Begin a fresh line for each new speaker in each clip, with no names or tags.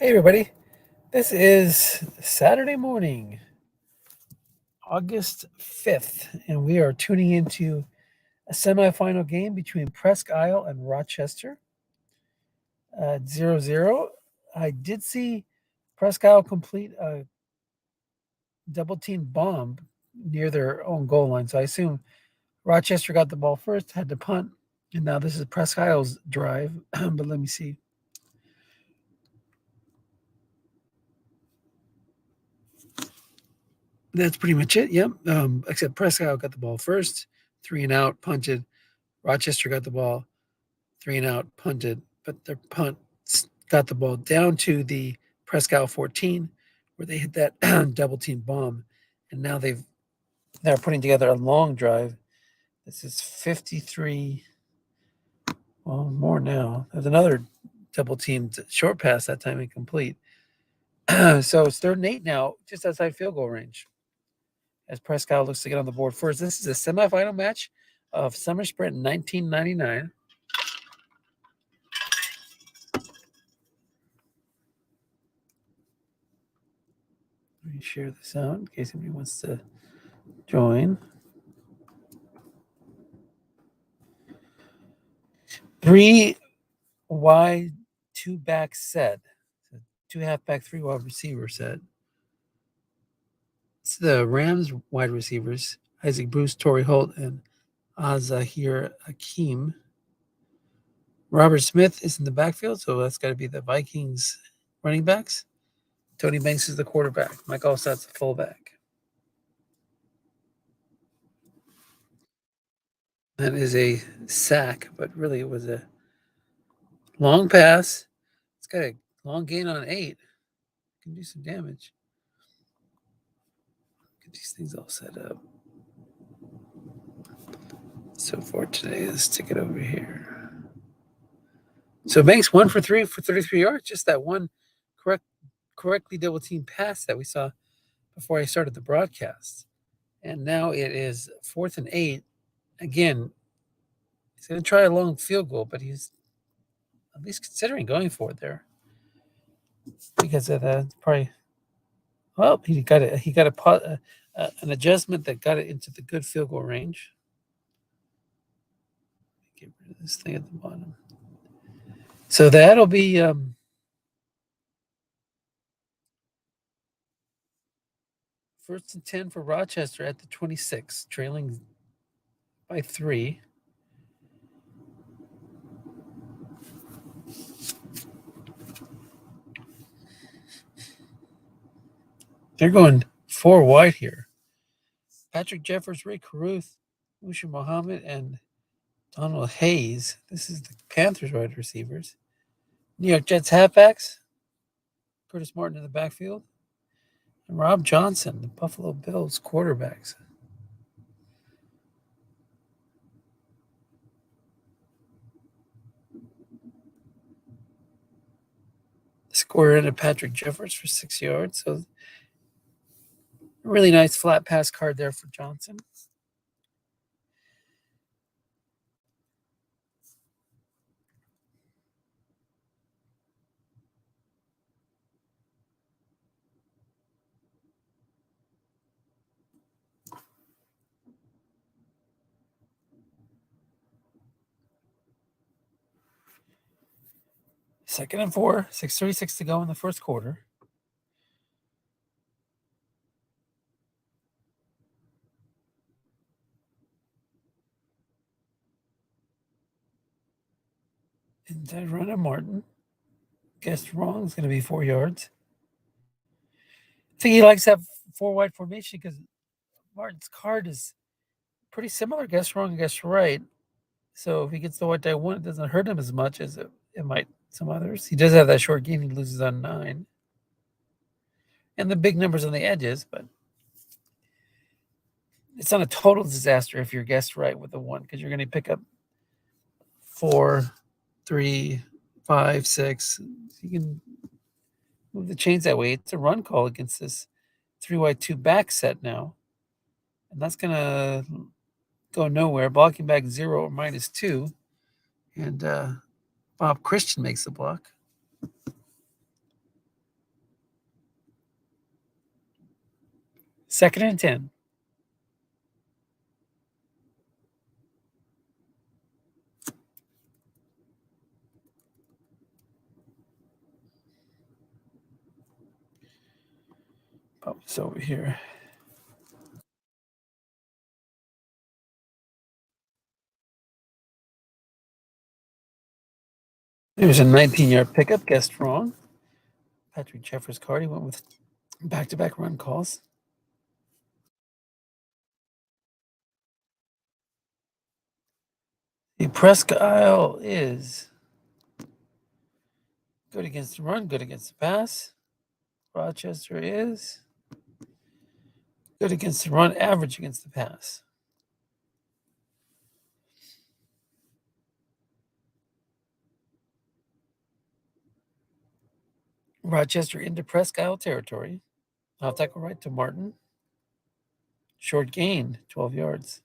Hey, everybody. This is Saturday morning, August 5th, and we are tuning into a semifinal game between Presque and Rochester. 0-0. I did see Presque complete a double team bomb near their own goal line, so I assume Rochester got the ball first, had to punt, and now this is Presque drive. But let me see. That's pretty much it. Yep. Except Presque got the ball first, 3 and out, punted. Rochester got the ball, 3 and out, punted, but their punt got the ball down to the Presque 14, where they hit that double team bomb, and now they're putting together a long drive. This is 53. Well, more now. There's another double teamed short pass that time incomplete. So it's 3rd and 8 now, just outside field goal range. As Presque looks to get on the board first. This is a semifinal match of Summer Sprint 1999. Let me share this out in case anybody wants to join. 3 wide, 2 back set. 2 halfback, 3 wide receiver set. It's the Rams wide receivers, Isaac Bruce, Torrey Holt, and Azahir Hakim. Robert Smith is in the backfield, so that's got to be the Vikings running backs. Tony Banks is the quarterback. Mike Allstott's the fullback. That is a sack, but really it was a long pass. It's got a long gain on 8. Can do some damage. Get these things all set up. So for today, let's stick it over here. So Banks 1 for 3 for 33 yards. Just that one correctly double team pass that we saw before I started the broadcast. And now it is 4th and 8. Again, he's going to try a long field goal, but he's at least considering going for it there. Because of that, probably. Well, he got it. He got an adjustment that got it into the good field goal range. Get rid of this thing at the bottom. So that'll be 1st and 10 for Rochester at the 26, trailing by 3. They're going 4 wide here. Patrick Jeffers, Ray Caruth, Musha Muhammad, and Donald Hayes. This is the Panthers wide receivers. New York Jets halfbacks. Curtis Martin in the backfield. And Rob Johnson, the Buffalo Bills quarterbacks. The scorer ended Patrick Jeffers for 6 yards. So really nice flat pass card there for Johnson. Second and 4, 6:36 to go in the first quarter. Inside run of Martin. Guessed wrong. It's going to be 4 yards. I think he likes that 4 wide formation because Martin's card is pretty similar. Guess wrong, guess right. So if he gets the white die 1, it doesn't hurt him as much as it might some others. He does have that short gain. He loses on 9. And the big numbers on the edges, but it's not a total disaster if you're guessed right with the 1 because you're going to pick up 4, 3, 5, 6. You can move the chains that way. It's a run call against this 3 wide 2 back set now. And that's going to go nowhere. Blocking back 0 or -2. And Bob Christian makes the block. Second and 10. Pop this over here. There's a 19-yard pickup. Guessed wrong. Patrick Jeffers card. He went with back-to-back run calls. The Presque is good against the run, good against the pass. Rochester is good against the run, average against the pass. Rochester into Presque territory. Off tackle right to Martin. Short gain, 12 yards.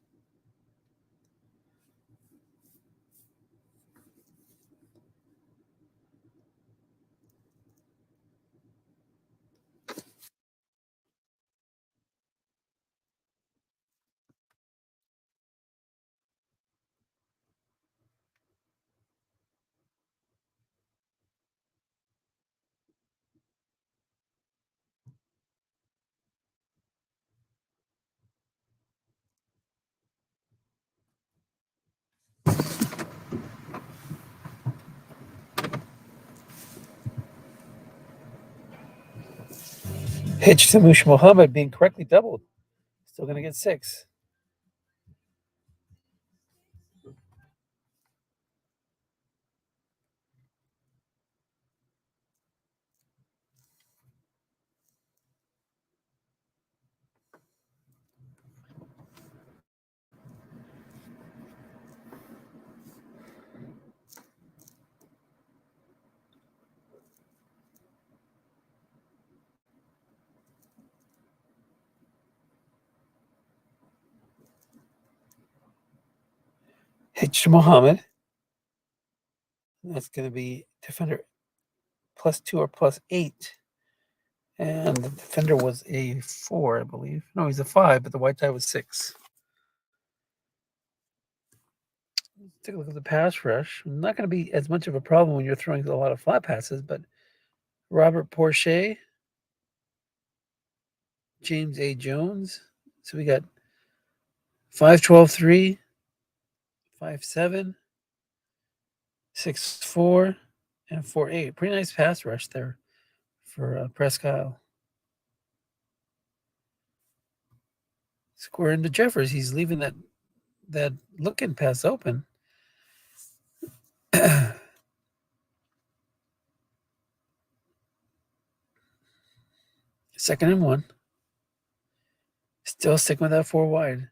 Hitch to Mush Muhammad being correctly doubled. Still going to get 6. Hitch to Muhammad. That's going to be defender +2 or +8. And the defender was a 4, I believe. No, he's a 5, but the white tie was 6. Let's take a look at the pass rush. Not going to be as much of a problem when you're throwing a lot of flat passes, but Robert Porche, James A. Jones. So we got 5'12", 5'7", 6'4", and 4'8". Pretty nice pass rush there for Presque. Square into Jeffers. He's leaving that looking pass open. Second and 1. Still sticking with that 4 wide.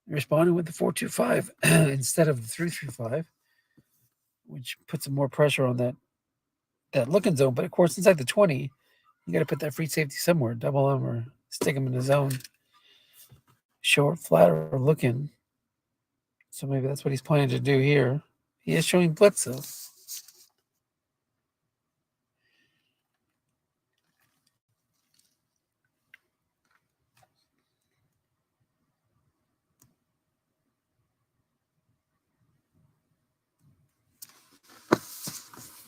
Responding with the 4-2-5 instead of the 3-3-5, which puts some more pressure on that looking zone. But of course, inside the 20, you got to put that free safety somewhere. Double him or stick him in the zone. Short, flat, or looking. So maybe that's what he's planning to do here. He is showing blitz, though.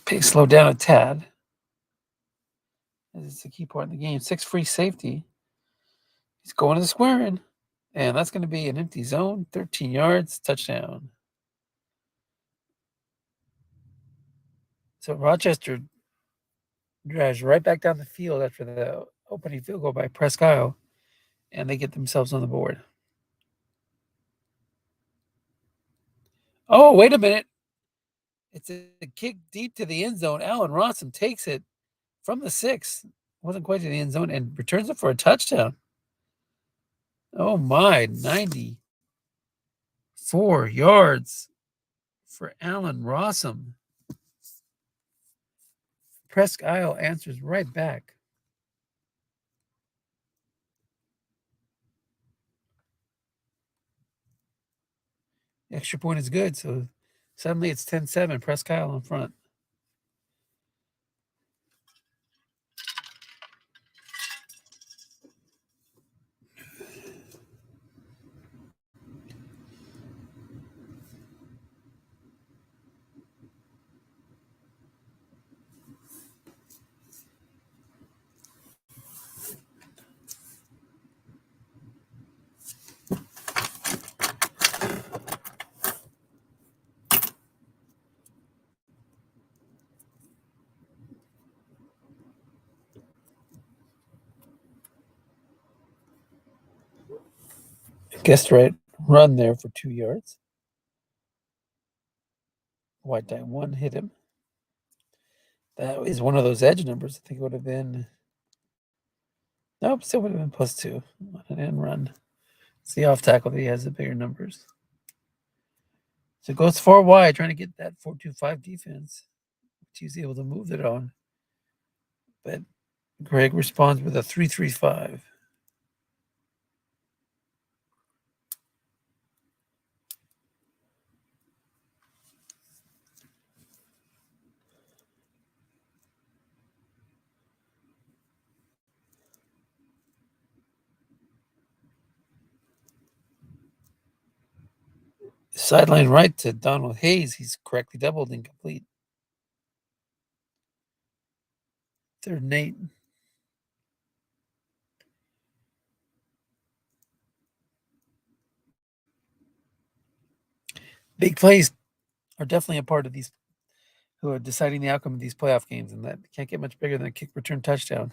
Pace slow down a tad. It's the key part in the game. 6 free safety. He's going to the squaring. And that's going to be an empty zone. 13 yards, touchdown. So Rochester drives right back down the field after the opening field goal by Presque, and they get themselves on the board. Oh, wait a minute. It's a kick deep to the end zone. Allen Rossum takes it from the 6. Wasn't quite to the end zone and returns it for a touchdown. Oh, my. 94 yards for Allen Rossum. Presque answers right back. The extra point is good, so suddenly it's 10-7. Presque in front. guessed right. Run there for 2 yards. White die 1 hit him. That is one of those edge numbers. I think it would have been. Nope, still would have been +2 on an end run. It's the off tackle that he has the bigger numbers. So it goes 4 wide, trying to get that 4-2-5 defense, which he's able to move it on. But Greg responds with a 3-3-5. Sideline right to Donald Hayes. He's correctly doubled, incomplete. 3rd and 8. Big plays are definitely a part of these who are deciding the outcome of these playoff games, and that can't get much bigger than a kick return touchdown.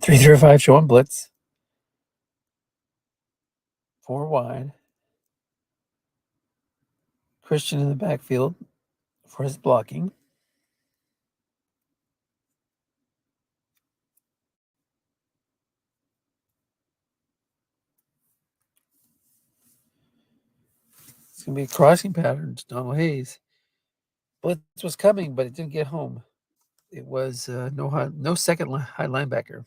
Three through five showing blitz. 4 wide. Christian in the backfield for his blocking. It's going to be a crossing pattern to Donald Hayes. Blitz was coming, but it didn't get home. It was no second high linebacker.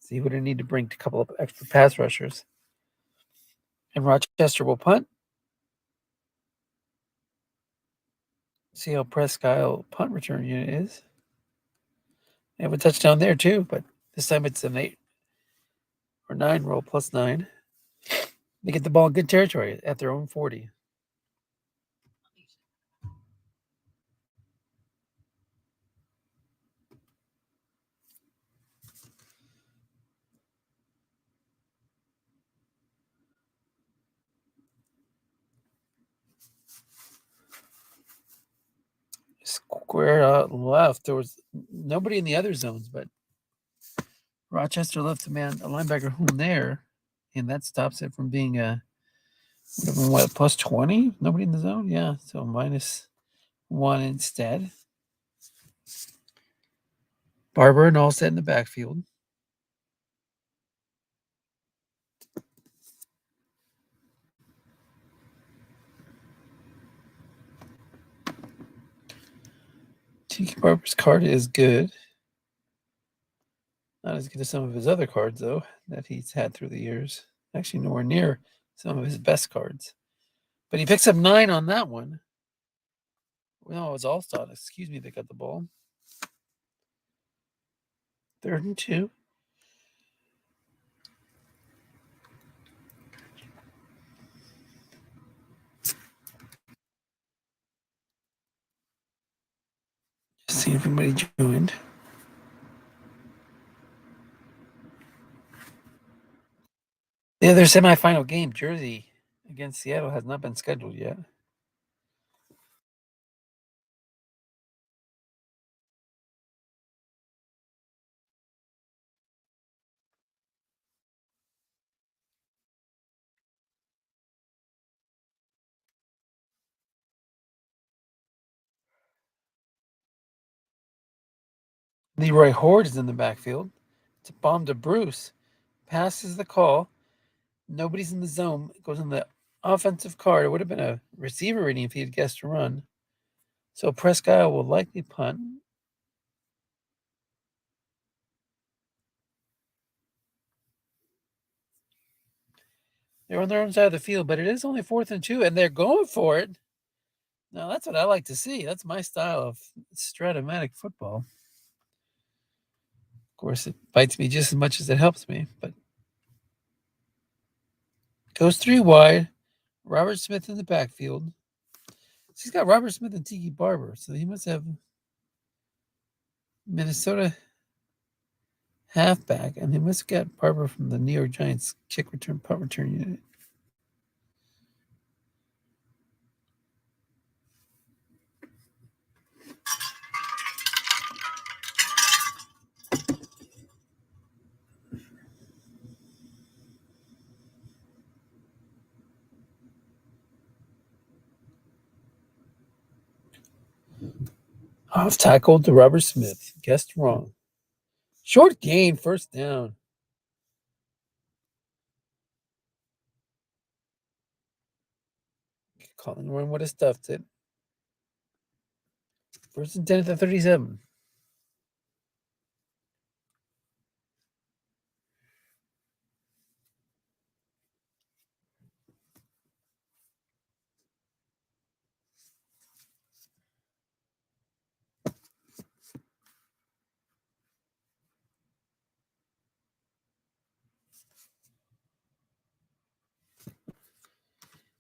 So he would need to bring a couple of extra pass rushers. And Rochester will punt. See how Presque punt return unit is. They have a touchdown there too, but this time it's an 8 or 9 roll +9. They get the ball in good territory at their own 40. Square out left. There was nobody in the other zones, but Rochester left a linebacker home there, and that stops it from being what, +20? Nobody in the zone? Yeah, so -1 instead. Barber and Allsted in the backfield. Tiki Barber's card is good. Not as good as some of his other cards, though, that he's had through the years. Actually, nowhere near some of his best cards. But he picks up 9 on that one. No, it was Allstott. Excuse me, they got the ball. 3rd and 2. Just see if anybody joined. The other semifinal game, Jersey against Seattle, has not been scheduled yet. Leroy Horde is in the backfield. It's a bomb to Bruce. Passes the call. Nobody's in the zone. It goes in the offensive card. It would have been a receiver reading if he had guessed to run. So Presque will likely punt. They're on their own side of the field, but it is only 4th and 2, and they're going for it. Now, that's what I like to see. That's my style of Stratomatic football. Of course, it bites me just as much as it helps me, but goes 3 wide. Robert Smith in the backfield. He's got Robert Smith and Tiki Barber, so he must have Minnesota halfback, and he must have got Barber from the New York Giants kick return punt return unit. Off tackle to Robert Smith. Guessed wrong. Short gain, first down. Colin Warren would have stuffed it. First and 10 at the 37.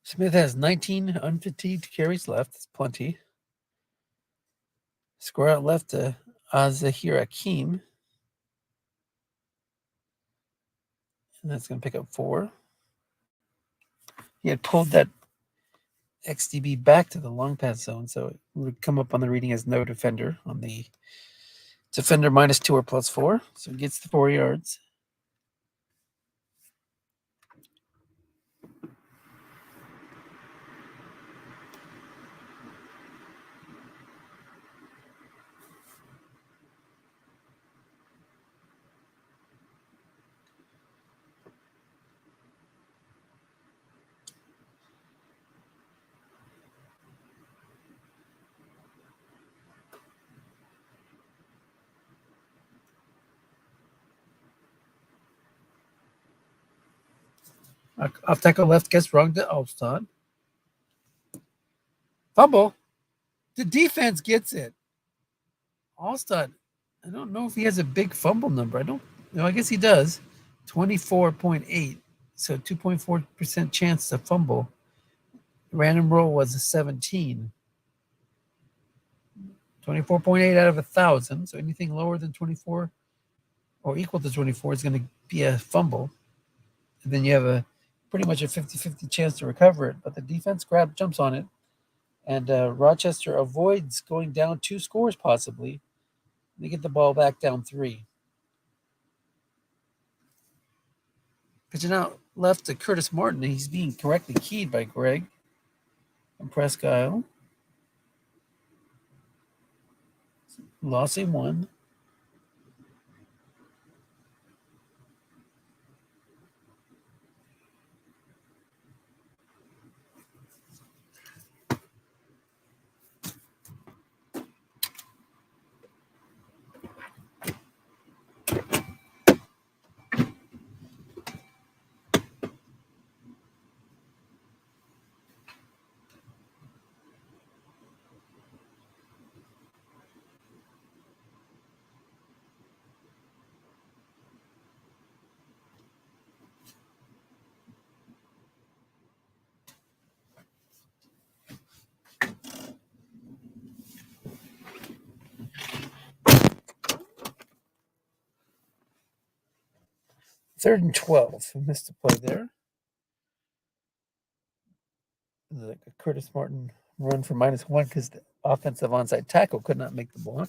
Smith has 19 unfatigued carries left. That's plenty. Score out left to Azahir Akeem. And that's going to pick up 4. He had pulled that XDB back to the long pass zone, so it would come up on the reading as no defender on the defender -2 or +4. So he gets the 4 yards. Off tackle left gets wrong to Alston. Fumble. The defense gets it. Alston. I don't know if he has a big fumble number. I don't know. I guess he does. 24.8. So 2.4% chance to fumble. Random roll was a 17. 24.8 out of 1,000. So anything lower than 24 or equal to 24 is going to be a fumble. And then you have a pretty much a 50-50 chance to recover it. But the defense jumps on it. And Rochester avoids going down 2 scores possibly. They get the ball back down 3. Pitching out left to Curtis Martin. He's being correctly keyed by Greg from Presque. Loss a 1. Third and 12. We missed a play there. Like a Curtis Martin run for -1 because the offensive onside tackle could not make the block.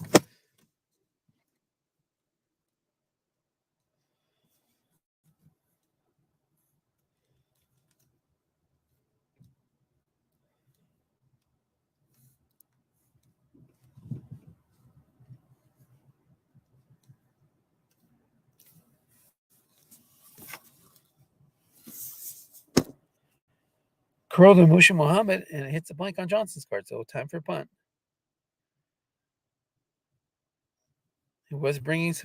Curled to Musha Muhammad, and it hits a blank on Johnson's card, so time for a punt. He was bringing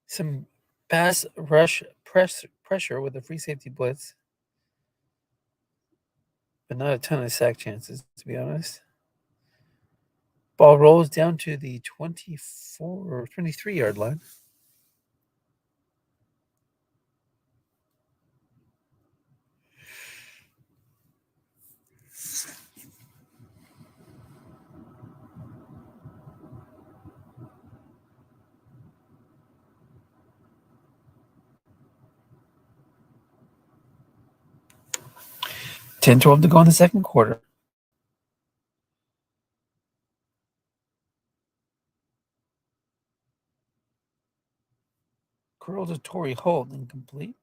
some pass rush pressure with a free safety blitz, but not a ton of sack chances, to be honest. Ball rolls down to the 24 or 23-yard line. (10-12) to go in the second quarter. Curl to Torrey Holt, incomplete.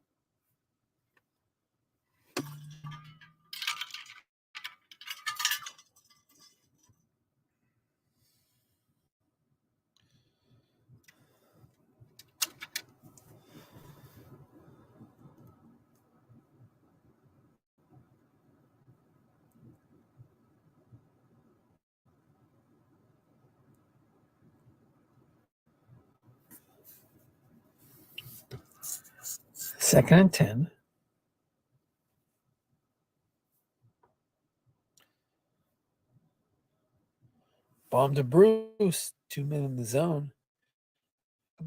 Second and 10. Bomb to Bruce. 2 men in the zone.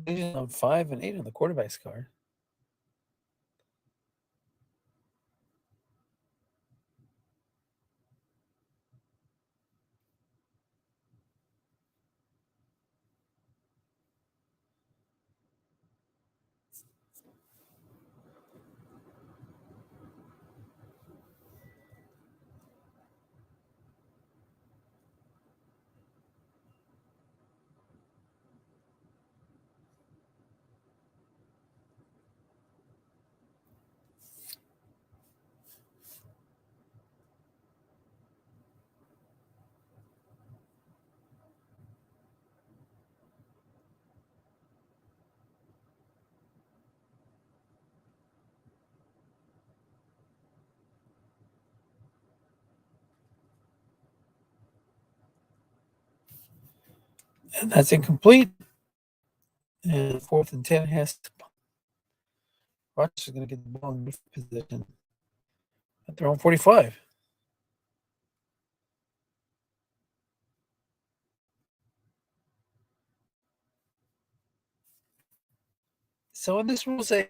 On 5 and 8 on the quarterback's card. And that's incomplete. And 4th and 10 has to. Rochester's going to get the ball in position at their own 45. So in this rule, say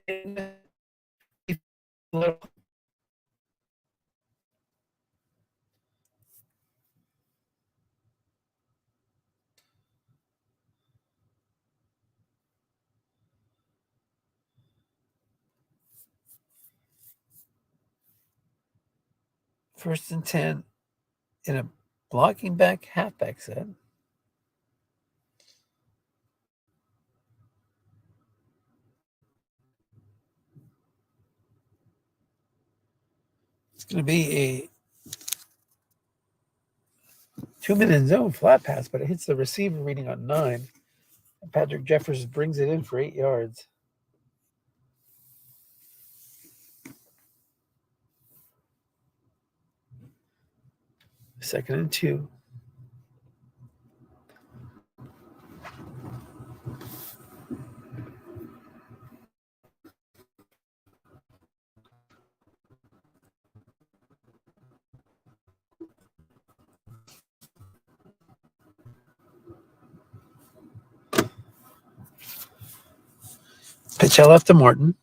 first and 10 in a blocking back halfback set. It's going to be a 2-minute zone flat pass, but it hits the receiver reading on 9. And Patrick Jeffers brings it in for 8 yards. Second and 2. Pitch out left to Martin.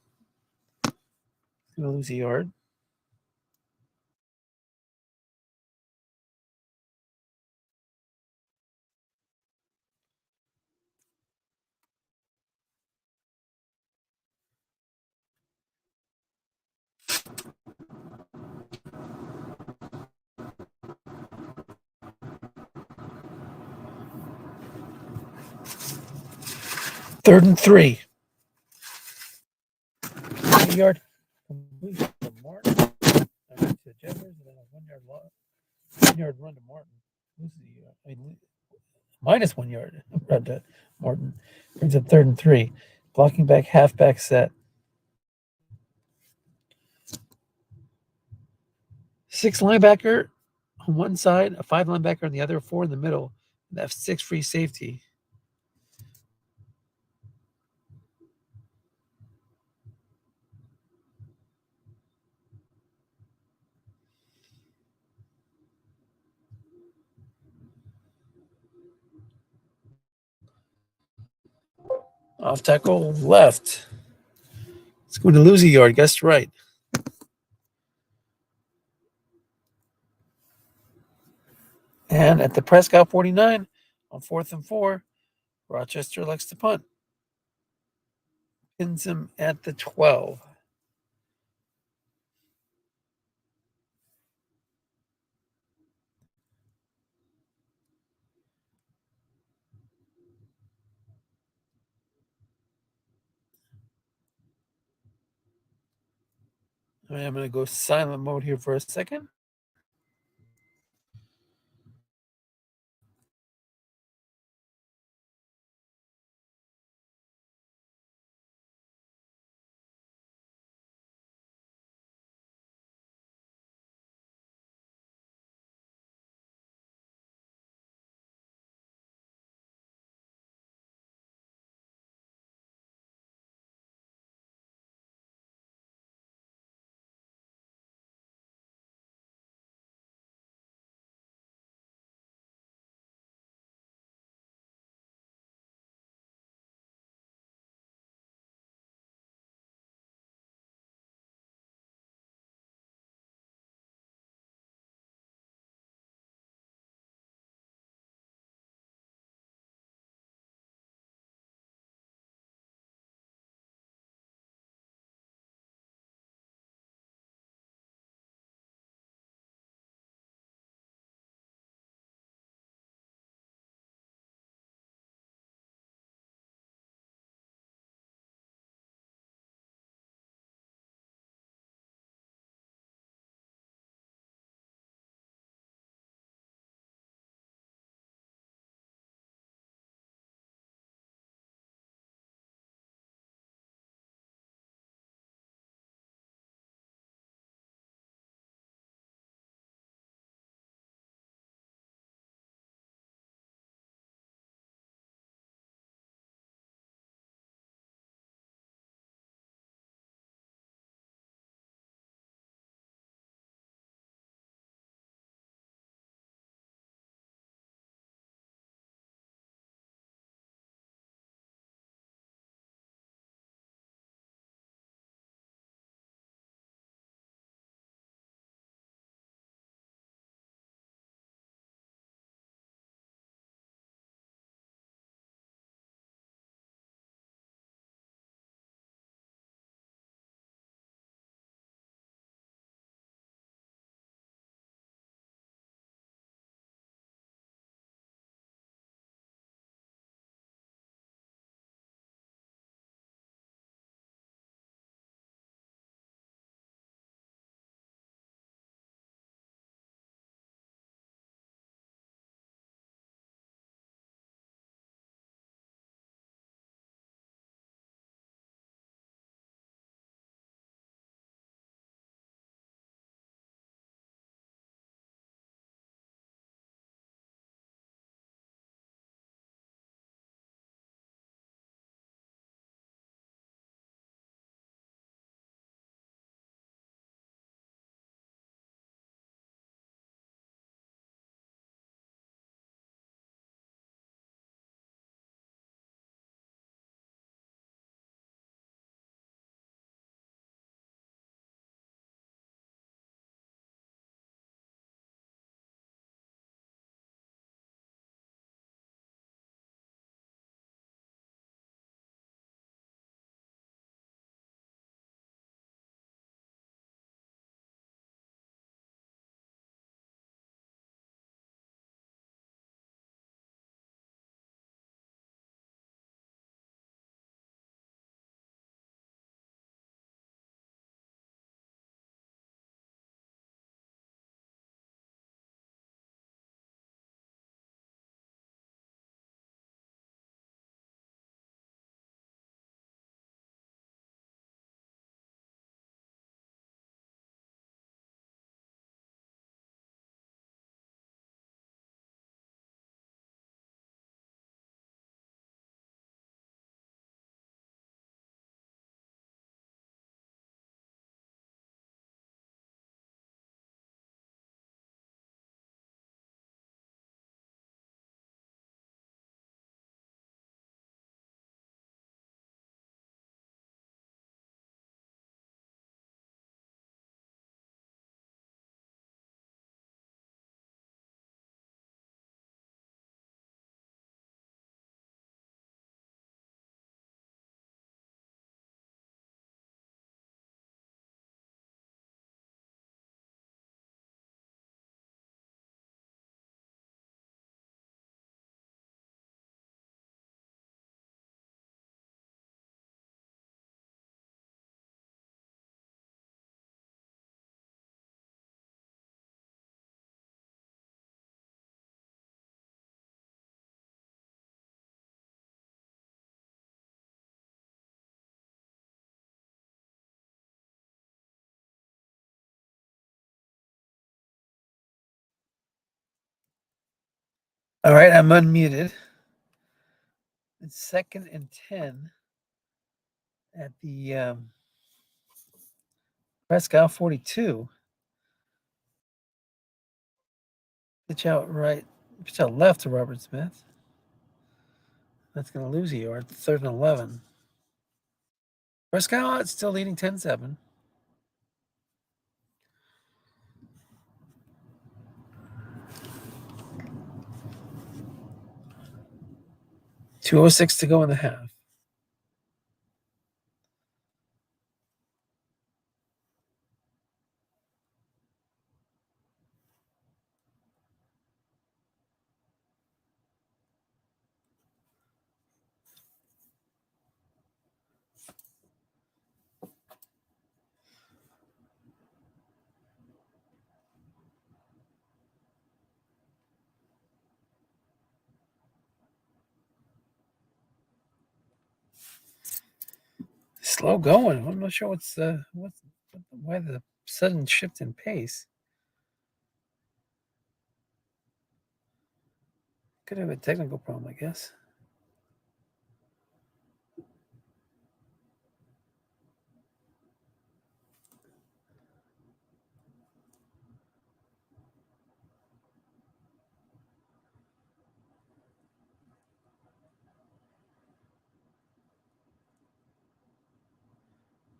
Going to lose a yard. Third and 3. 1 yard completion to Martin. To Jeffers, and then a 1 yard loss. 1 yard run to Martin. Minus 1 yard run to Martin. Brings up third and 3. Blocking back halfback set. 6 linebacker on one side, a 5 linebacker on the other, 4 in the middle. And that's 6 free safety. Off tackle left. It's going to lose a yard. Guessed right. And at the Presque 49 on 4th and 4, Rochester elects to punt. Pins him at the 12. All right, I'm going to go silent mode here for a second. All right, I'm unmuted. It's 2nd and 10 at the Presque 42. Pitch out right, pitch out left to Robert Smith. That's going to lose a yard. 3rd and 11. Presque still leading 10-7. .206 to go in the half. Slow going. I'm not sure why the sudden shift in pace. Could have a technical problem, I guess.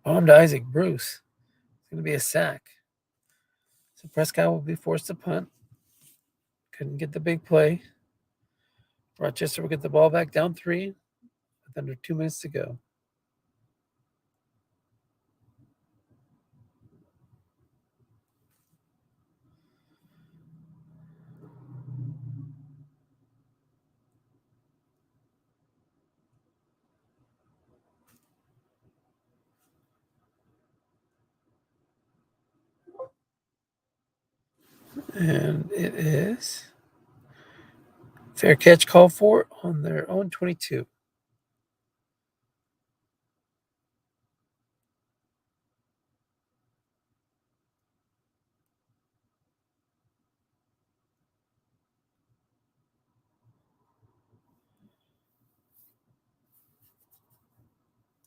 Bomb to Isaac Bruce. It's going to be a sack. So Presque will be forced to punt. Couldn't get the big play. Rochester will get the ball back down 3 with under 2 minutes to go. And it is fair catch called for on their own 22.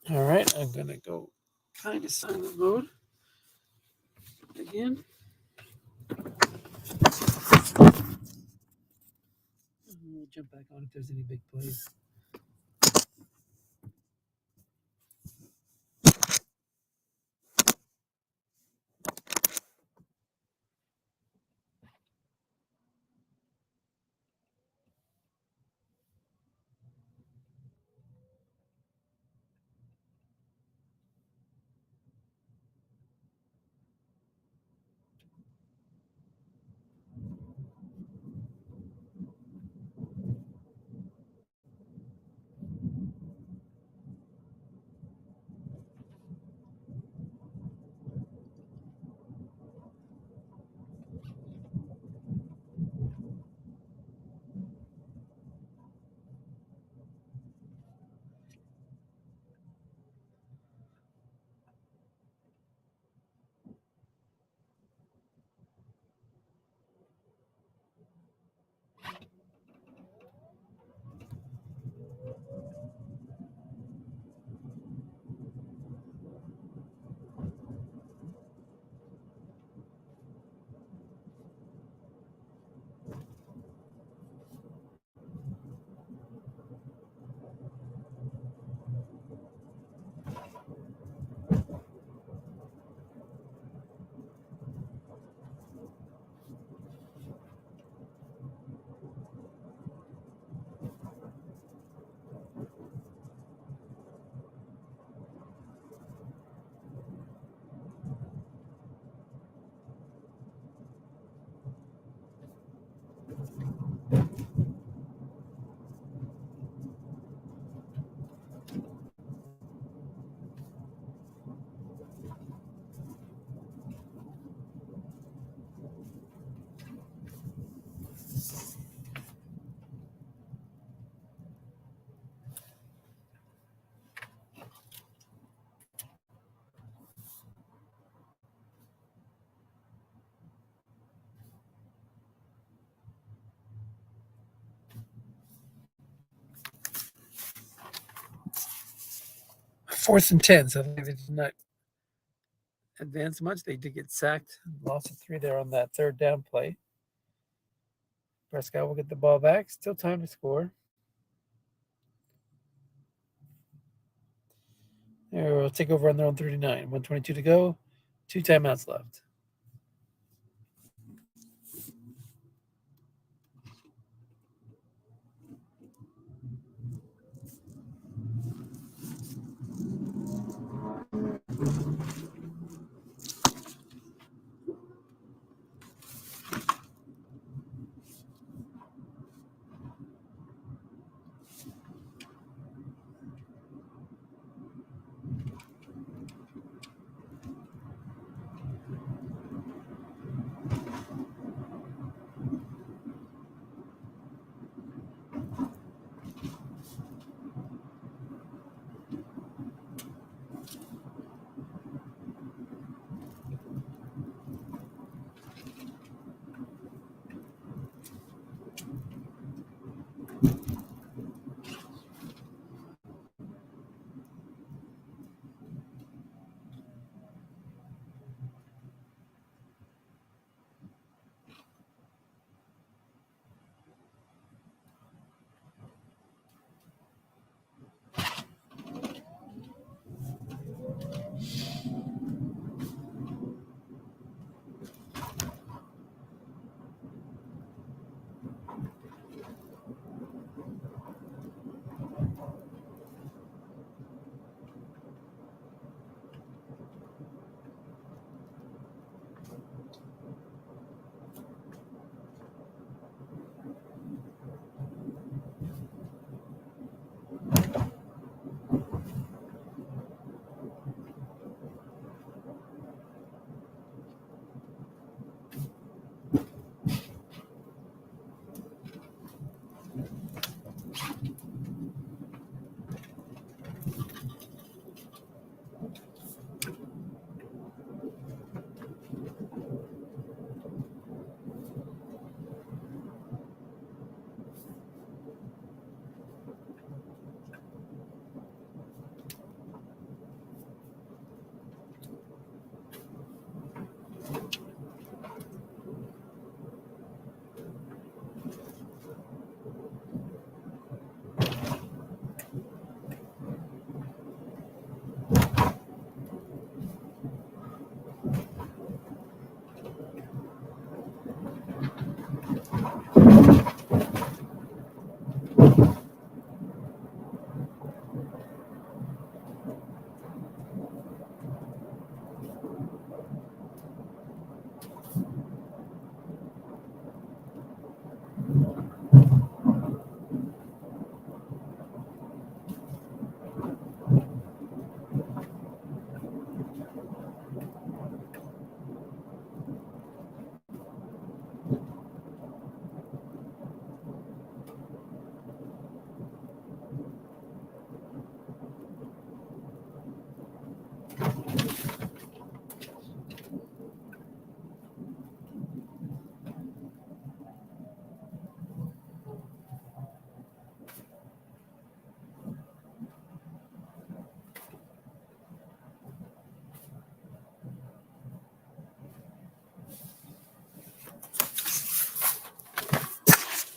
All right, I'm going to go kind of silent mode again. We'll jump back on if there's any big plays. 4th and 10. So I think they did not advance much. They did get sacked. Lost of 3 there on that 3rd down play. Presque will get the ball back. Still time to score. They'll take over on their own 39. 122 to go. 2 timeouts left.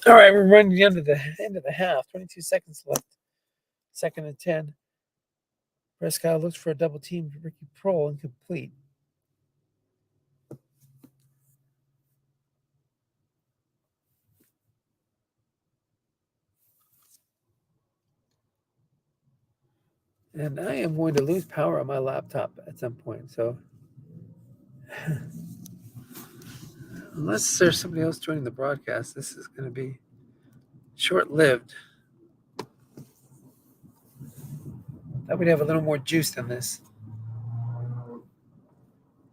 All right, we're running down to the end of the half. 22 seconds left. 2nd and 10. Presque looks for a double team. Ricky Prohl incomplete. And I am going to lose power on my laptop at some point. So unless there's somebody else joining the broadcast, this is going to be short-lived. Thought we'd have a little more juice than this.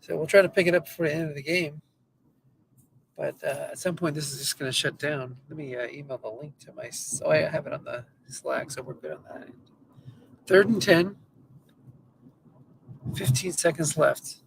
So we'll try to pick it up before the end of the game. But at some point, this is just going to shut down. Let me email the link to my... So I have it on the Slack, so we're good on that. 3rd and 10. 15 seconds left.